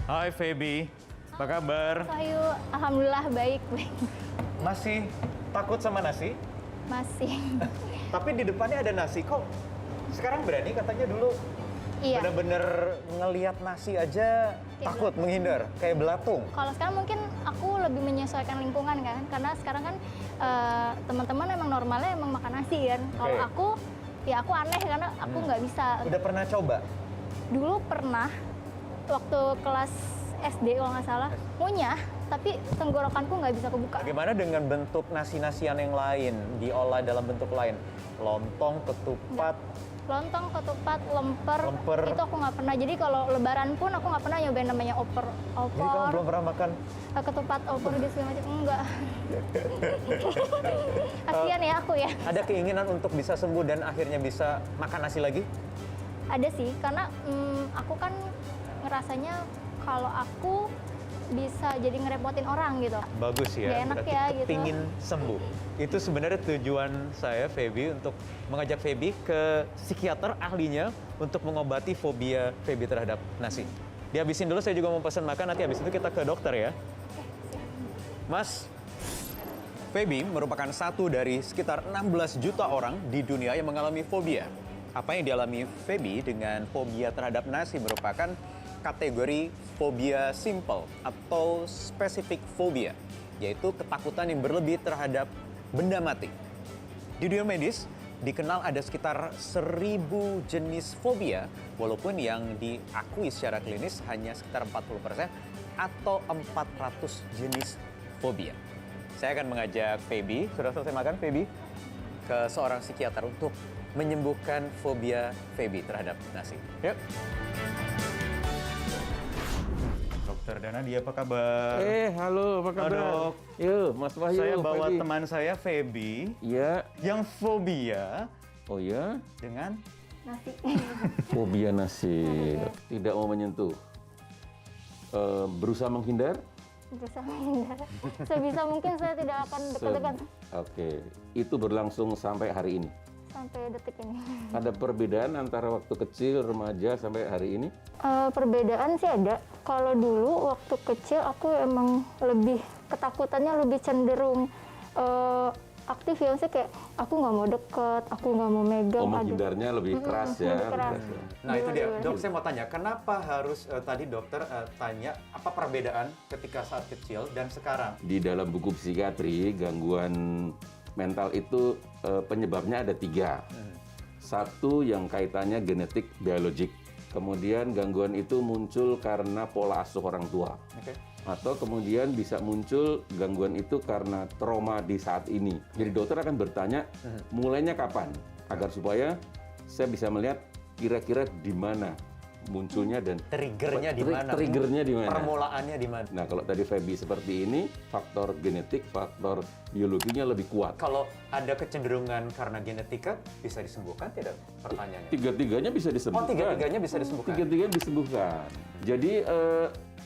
Hai Feby, apa kabar? Wahyu, alhamdulillah baik. Masih takut sama nasi? Masih. Tapi di depannya ada nasi kok. Sekarang berani katanya dulu Iya. bener-bener ngelihat nasi aja takut, menghindar, kayak belatung. Kalau sekarang mungkin aku lebih menyesuaikan lingkungan kan, karena sekarang kan teman-teman emang normalnya emang makan nasi kan. Kalau Oke. aku, ya aku aneh karena aku nggak bisa. Udah pernah coba? Dulu pernah waktu kelas SD kalau nggak salah ngunyah, tapi tenggorokanku nggak bisa kebuka. Bagaimana dengan bentuk nasi-nasian yang lain, diolah dalam bentuk lain? Lontong, ketupat, Lontong, ketupat, lemper, Lemper. itu aku nggak pernah. Jadi kalau lebaran pun aku nggak pernah nyobain namanya jadi kamu opor, belum pernah makan? ketupat, opor gitu segala macam. Enggak. Kasian ya aku ya. Ada keinginan untuk bisa sembuh dan akhirnya bisa makan nasi lagi? Ada sih, karena aku kan ngerasanya kalau aku bisa jadi ngerepotin orang gitu. Bagus ya, Nggak enak berarti ya, gitu. kepingin sembuh. Itu sebenarnya tujuan saya, Feby, untuk mengajak Feby ke psikiater ahlinya untuk mengobati fobia Feby terhadap nasi. Dihabisin dulu, saya juga mau pesan makan, nanti habis itu kita ke dokter ya. Mas, Feby merupakan satu dari sekitar 16 juta orang di dunia yang mengalami fobia. Apa yang dialami Feby dengan fobia terhadap nasi merupakan kategori fobia simple atau specific phobia, yaitu ketakutan yang berlebih terhadap benda mati. Di dunia medis, dikenal ada sekitar 1000 jenis fobia, walaupun yang diakui secara klinis hanya sekitar 40% atau 400 jenis fobia. Saya akan mengajak Feby, sudah selesai makan Feby, ke seorang psikiater untuk menyembuhkan fobia Feby terhadap nasi. Yuk. Dokter Danadi, apa kabar? Halo, apa kabar? Dok. Yuk, Mas Wahyu. Saya bawa pagi. teman saya, Feby, Iya. yang fobia Oh ya? dengan Nasi. Fobia nasi. Tidak mau menyentuh. Berusaha menghindar? Berusaha menghindar. Sebisa mungkin saya tidak akan dekat-dekat Oke. Itu berlangsung sampai hari ini. sampai detik ini. Ada perbedaan antara waktu kecil, remaja, sampai hari ini? Perbedaan sih ada. Kalau dulu waktu kecil aku emang lebih ketakutannya lebih cenderung aktif ya, maksudnya kayak aku nggak mau deket, aku nggak mau megang. Oh, menghindarnya lebih keras ya? lebih keras. Nah itu dia, Gimana? dok, saya mau tanya, kenapa harus tadi dokter tanya apa perbedaan ketika saat kecil dan sekarang? Di dalam buku psikiatri, gangguan mental itu penyebabnya ada 3. Satu yang kaitannya genetik biologik. Kemudian gangguan itu muncul karena pola asuh orang tua. Oke. Atau kemudian bisa muncul gangguan itu karena trauma di saat ini. Jadi dokter akan bertanya mulainya kapan, agar supaya saya bisa melihat kira-kira di mana munculnya dan Triggernya di mana? Triggernya di mana? Permulaannya di mana? Nah, kalau tadi Feby seperti ini, faktor genetik, faktor biologinya lebih kuat. Kalau ada kecenderungan karena genetika, bisa disembuhkan tidak? Pertanyaannya. Tiga-tiganya bisa disembuhkan. Oh, tiga-tiganya bisa disembuhkan? Tiga-tiganya disembuhkan. Jadi,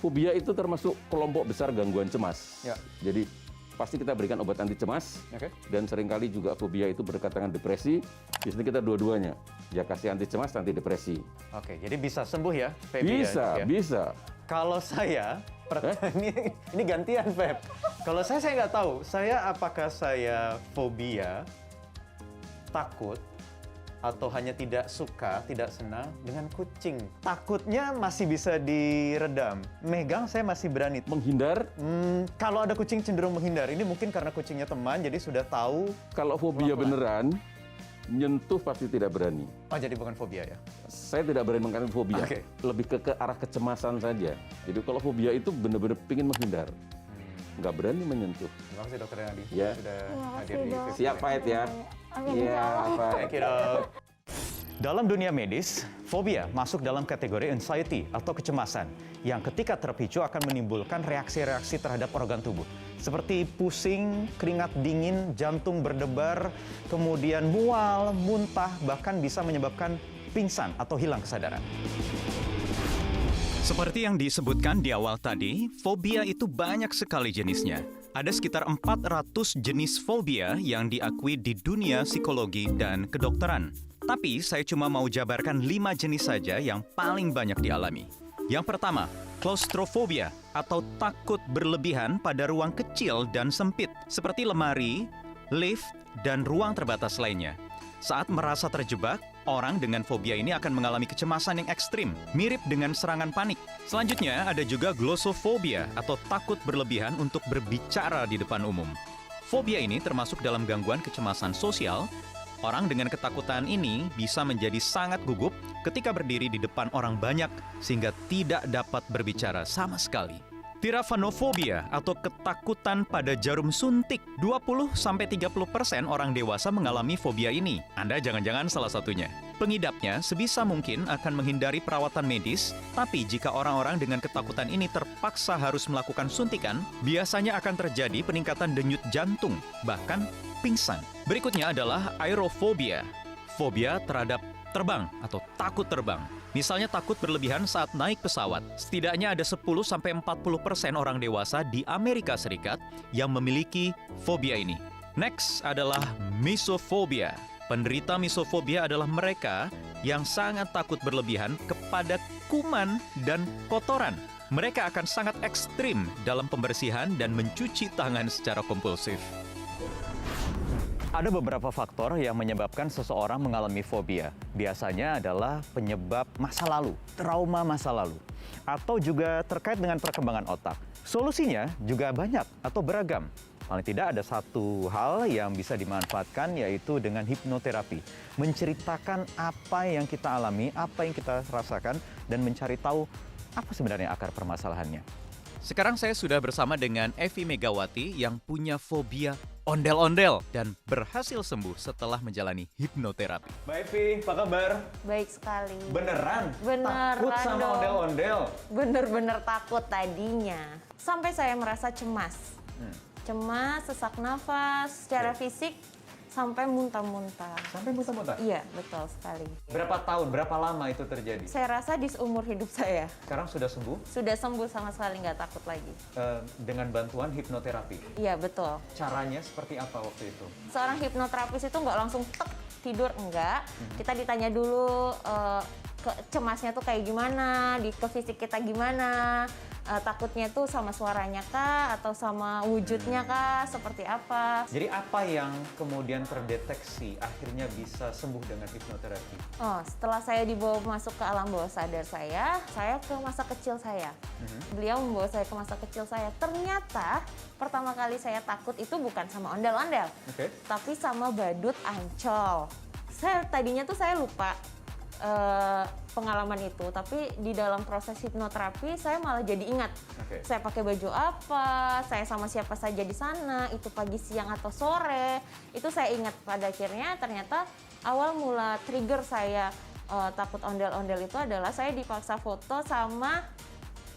fobia itu termasuk kelompok besar gangguan cemas. Ya. Jadi, pasti kita berikan obat anti cemas. Oke. Dan seringkali juga fobia itu berdekatan dengan depresi. Biasanya kita dua-duanya. Ya kasih anti cemas, anti depresi. Oke, jadi bisa sembuh ya, Feby? Bisa, ya? bisa. Kalau saya, ini gantian, Feb. Kalau saya nggak tahu. Apakah saya fobia, takut, atau hanya tidak suka, tidak senang dengan kucing. Takutnya masih bisa diredam. Megang saya masih berani. Menghindar, Kalau ada kucing cenderung menghindar. Ini mungkin karena kucingnya teman, jadi sudah tahu. kalau fobia Pelan-pelan. beneran, nyentuh pasti tidak berani. Oh, jadi bukan fobia ya? Saya tidak berani mengatakan fobia, Oke. lebih ke arah kecemasan saja. Jadi kalau fobia itu benar-benar ingin menghindar, nggak berani menyentuh. Terima kasih Dokter Nadi Ya. sudah Terima hadir kasih, di Dok. Fit Siap Today. Pahit ya? Amin, Iya, insya Allah. Pak. Thank you, Dok. Dalam dunia medis, fobia masuk dalam kategori anxiety atau kecemasan yang ketika terpicu akan menimbulkan reaksi-reaksi terhadap organ tubuh. Seperti pusing, keringat dingin, jantung berdebar, kemudian mual, muntah, bahkan bisa menyebabkan pingsan atau hilang kesadaran. Seperti yang disebutkan di awal tadi, fobia itu banyak sekali jenisnya. Ada sekitar 400 jenis fobia yang diakui di dunia psikologi dan kedokteran. Tapi saya cuma mau jabarkan 5 jenis saja yang paling banyak dialami. Yang pertama, klaustrofobia atau takut berlebihan pada ruang kecil dan sempit seperti lemari, lift, dan ruang terbatas lainnya. Saat merasa terjebak, orang dengan fobia ini akan mengalami kecemasan yang ekstrim, mirip dengan serangan panik. Selanjutnya, ada juga glossofobia atau takut berlebihan untuk berbicara di depan umum. Fobia ini termasuk dalam gangguan kecemasan sosial. Orang dengan ketakutan ini bisa menjadi sangat gugup ketika berdiri di depan orang banyak sehingga tidak dapat berbicara sama sekali. Tirafanofobia atau ketakutan pada jarum suntik. 20-30% orang dewasa mengalami fobia ini. Anda jangan-jangan salah satunya. Pengidapnya sebisa mungkin akan menghindari perawatan medis, tapi jika orang-orang dengan ketakutan ini terpaksa harus melakukan suntikan, biasanya akan terjadi peningkatan denyut jantung, bahkan pingsan. Berikutnya adalah aerofobia. Fobia terhadap terbang atau takut terbang. Misalnya takut berlebihan saat naik pesawat. Setidaknya ada 10-40% orang dewasa di Amerika Serikat yang memiliki fobia ini. Next adalah misofobia. Penderita misofobia adalah mereka yang sangat takut berlebihan kepada kuman dan kotoran. Mereka akan sangat ekstrim dalam pembersihan dan mencuci tangan secara kompulsif. Ada beberapa faktor yang menyebabkan seseorang mengalami fobia. Biasanya adalah penyebab masa lalu, trauma masa lalu, atau juga terkait dengan perkembangan otak. Solusinya juga banyak atau beragam. Paling tidak ada satu hal yang bisa dimanfaatkan, yaitu dengan hipnoterapi. Menceritakan apa yang kita alami, apa yang kita rasakan, dan mencari tahu apa sebenarnya akar permasalahannya. Sekarang saya sudah bersama dengan Evi Megawati yang punya fobia ondel-ondel dan berhasil sembuh setelah menjalani hipnoterapi. Mbak Evi, apa kabar? Baik sekali. Beneran? Beneran Takut sama dong. ondel-ondel? Bener-bener takut tadinya. Sampai saya merasa cemas. Cemas, sesak nafas, secara fisik sampai muntah-muntah. Sampai muntah-muntah? Iya, betul sekali. Berapa tahun, berapa lama itu terjadi? Saya rasa di seumur hidup saya Sekarang sudah sembuh sudah sembuh sama sekali, nggak takut lagi. dengan bantuan hipnoterapi. Iya, betul. Caranya seperti apa waktu itu? Seorang hipnoterapis itu nggak langsung tek tidur, enggak. Kita ditanya dulu cemasnya tuh kayak gimana, ke fisik kita gimana, takutnya tuh sama suaranya kah, atau sama wujudnya kah, seperti apa. Jadi apa yang kemudian terdeteksi akhirnya bisa sembuh dengan hipnoterapi? Oh, setelah saya dibawa masuk ke alam bawah sadar saya ke masa kecil saya. Beliau membawa saya ke masa kecil saya. Ternyata pertama kali saya takut itu bukan sama ondel-ondel, Oke. tapi sama badut Ancol. Tadinya tuh saya lupa pengalaman itu, tapi di dalam proses hipnoterapi saya malah jadi ingat. Oke. Saya pakai baju apa, saya sama siapa saja di sana, itu pagi, siang atau sore, itu saya ingat. Pada akhirnya ternyata awal mula trigger saya takut ondel-ondel itu adalah saya dipaksa foto sama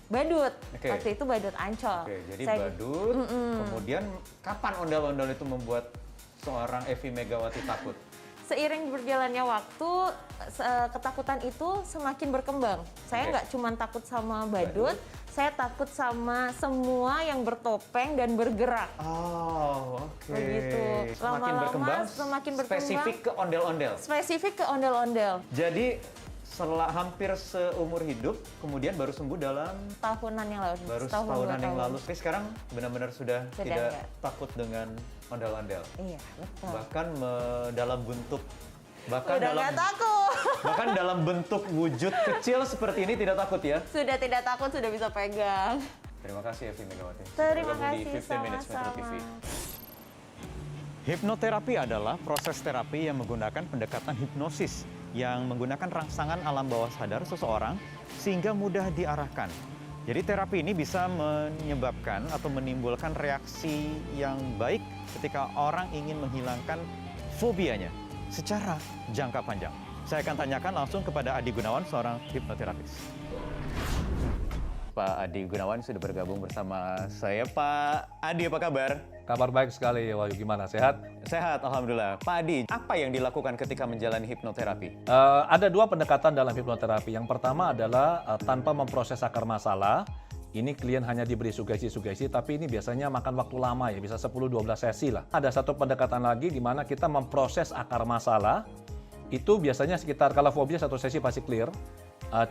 badut. Oke. Waktu itu badut Ancol. Oke, jadi Saya- badut, kemudian kapan ondel-ondel itu membuat seorang Evi Megawati takut? Seiring berjalannya waktu, ketakutan itu semakin berkembang. Saya Oke. nggak cuma takut sama badut, saya takut sama semua yang bertopeng dan bergerak. Oh, oke. Begitu. Semakin Lama-lama berkembang, semakin berkembang. spesifik ke ondel-ondel. Spesifik ke ondel-ondel. Jadi setelah hampir seumur hidup, kemudian baru sembuh dalam Tahunan yang lalu. baru setahun, setahunan 2 yang tahun. lalu. Tapi sekarang benar-benar sudah Sudah tidak enggak. takut dengan ondel-ondel. Iya, betul. Bahkan dalam bentuk bahkan Udah dalam nggak takut. bahkan dalam bentuk wujud kecil seperti ini tidak takut ya. Sudah tidak takut, sudah bisa pegang. Terima kasih Evi Megawati. sudah Terima bergabung di kasih, 15 Minutes Metro TV. sama-sama. Hipnoterapi adalah proses terapi yang menggunakan pendekatan hipnosis yang menggunakan rangsangan alam bawah sadar seseorang sehingga mudah diarahkan. Jadi terapi ini bisa menyebabkan atau menimbulkan reaksi yang baik ketika orang ingin menghilangkan fobianya secara jangka panjang. Saya akan tanyakan langsung kepada Adi Gunawan, seorang hipnoterapis. Pak Adi Gunawan sudah bergabung bersama saya. Pak Adi, apa kabar? Kabar baik sekali, Wahyu. Gimana, sehat? Sehat, Alhamdulillah. Pak Adi, apa yang dilakukan ketika menjalani hipnoterapi? Ada dua pendekatan dalam hipnoterapi. Yang pertama adalah tanpa memproses akar masalah. Ini klien hanya diberi sugesti-sugesti, tapi ini biasanya makan waktu lama ya, bisa 10-12 sesi lah. Ada satu pendekatan lagi di mana kita memproses akar masalah. Itu biasanya sekitar, kalau fobia satu sesi pasti clear.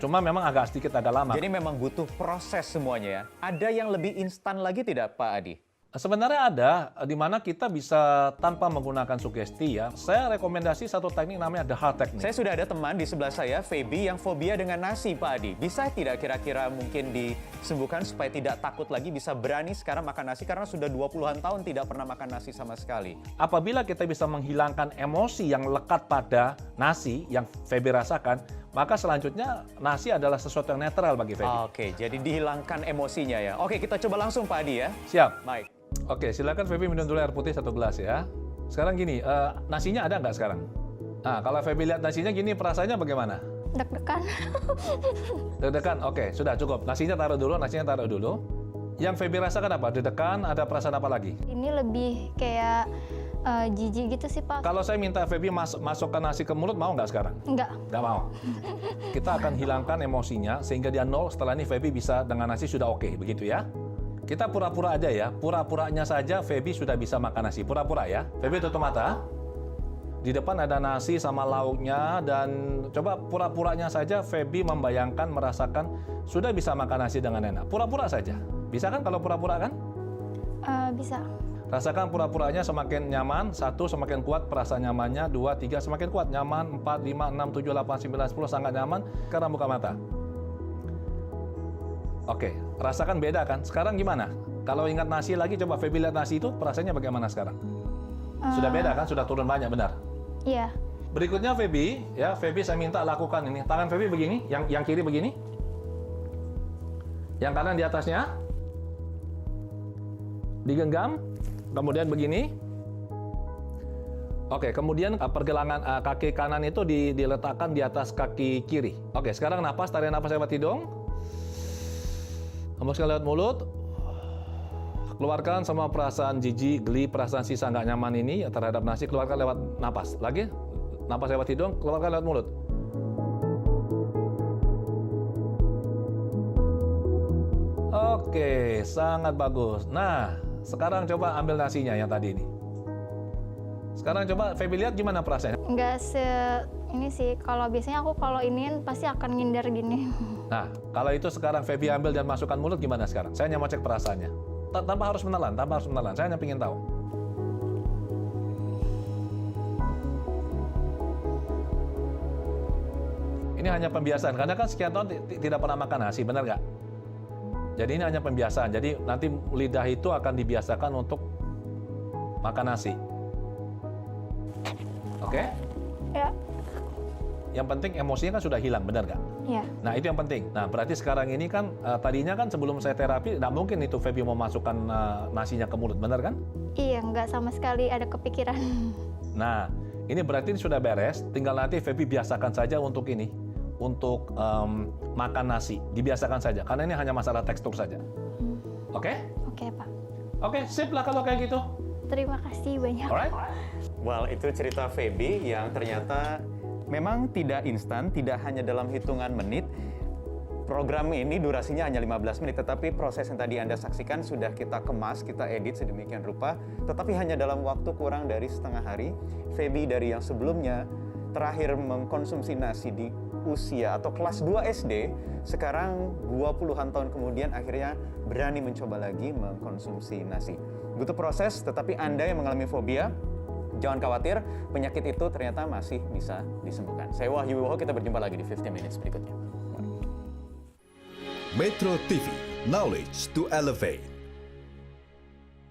Cuma memang agak lama. Jadi memang butuh proses semuanya ya. Ada yang lebih instan lagi tidak Pak Adi? Sebenarnya ada, di mana kita bisa tanpa menggunakan sugesti ya. Saya rekomendasi satu teknik namanya the heart technique. Saya sudah ada teman di sebelah saya, Feby, yang fobia dengan nasi, Pak Adi. Bisa tidak kira-kira mungkin disembuhkan supaya tidak takut lagi, bisa berani sekarang makan nasi karena sudah 20-an tahun tidak pernah makan nasi sama sekali. Apabila kita bisa menghilangkan emosi yang lekat pada nasi yang Feby rasakan, maka selanjutnya nasi adalah sesuatu yang netral bagi Feby. Oke, jadi dihilangkan emosinya ya. Oke, kita coba langsung Pak Adi ya. Siap. Baik. Oke, silakan Feby minum dulu air putih 1 gelas ya. Sekarang gini, nasinya ada nggak sekarang? Nah, kalau Feby lihat nasinya gini, perasaannya bagaimana? Deg-degan. Deg-degan, oke, sudah cukup. Nasinya taruh dulu. Yang Feby rasakan apa? Deg-degan, ada perasaan apa lagi? Ini lebih kayak jijik gitu sih Pak. Kalau saya minta Feby masukkan nasi ke mulut, mau nggak sekarang? Enggak. Nggak mau. Kita akan hilangkan emosinya, sehingga dia nol. Setelah ini Feby bisa dengan nasi sudah oke, begitu ya. Kita pura-pura aja ya, pura-puranya saja Feby sudah bisa makan nasi. Pura-pura ya. Feby tutup mata. Di depan ada nasi sama lauknya, dan coba pura-puranya saja Feby membayangkan, merasakan sudah bisa makan nasi dengan enak. Pura-pura saja. Bisa kan kalau pura-pura kan? Bisa. Rasakan pura-puranya semakin nyaman, 1 semakin kuat perasaan nyamannya, 2, 3 semakin kuat, nyaman, 4, 5, 6, 7, 8, 9, 10 sangat nyaman. Sekarang buka mata. Oke, rasakan beda kan? Sekarang gimana? Kalau ingat nasi lagi, coba Feby lihat nasi itu, perasaannya bagaimana sekarang? Sudah beda kan? Sudah turun banyak, benar? Iya. Berikutnya Feby, ya Feby saya minta lakukan ini. Tangan Feby begini, yang kiri begini. Yang kanan di atasnya. Digenggam, kemudian begini. Oke, kemudian pergelangan kaki kanan itu diletakkan di atas kaki kiri. Oke, sekarang napas, tarik napas lewat hidung. Hembuskan lewat mulut. Keluarkan semua perasaan jijik, geli, perasaan sisa nggak nyaman ini terhadap nasi. Keluarkan lewat napas. Lagi, napas lewat hidung, keluarkan lewat mulut. Oke, sangat bagus. Nah, sekarang coba ambil nasinya yang tadi ini. Sekarang coba Feby lihat gimana perasaannya. Enggak ini sih, kalau biasanya aku kalau iniin pasti akan ngindar gini. Nah, kalau itu sekarang Feby ambil dan masukkan mulut gimana sekarang? Saya hanya mau cek perasaannya. Tanpa harus menelan. Saya hanya ingin tahu. Ini hanya pembiasaan, karena kan sekian tahun tidak pernah makan nasi, benar nggak? Jadi ini hanya pembiasaan. Jadi nanti lidah itu akan dibiasakan untuk makan nasi. Oke? Ya. Yang penting emosinya kan sudah hilang, benar nggak? Iya. Nah, itu yang penting. Nah, berarti sekarang ini kan, tadinya kan sebelum saya terapi, nggak mungkin itu Feby mau masukkan nasinya ke mulut, benar kan? Iya, nggak sama sekali ada kepikiran. Nah, ini berarti sudah beres, tinggal nanti Feby biasakan saja untuk ini, untuk makan nasi. Dibiasakan saja, karena ini hanya masalah tekstur saja. Oke? Oke, Pak. Oke, sip lah kalau kayak gitu. Terima kasih banyak. Alright? Well, itu cerita Feby yang ternyata memang tidak instan, tidak hanya dalam hitungan menit. Program ini durasinya hanya 15 menit, tetapi proses yang tadi Anda saksikan sudah kita kemas, kita edit sedemikian rupa, tetapi hanya dalam waktu kurang dari setengah hari. Feby dari yang sebelumnya terakhir mengkonsumsi nasi di usia atau kelas 2 SD, sekarang 20-an tahun kemudian akhirnya berani mencoba lagi mengkonsumsi nasi. Butuh proses, tetapi Anda yang mengalami fobia, jangan khawatir, penyakit itu ternyata masih bisa disembuhkan. Saya Wahyu Wibowo, kita berjumpa lagi di 15 Minutes berikutnya. Metro TV, knowledge to elevate.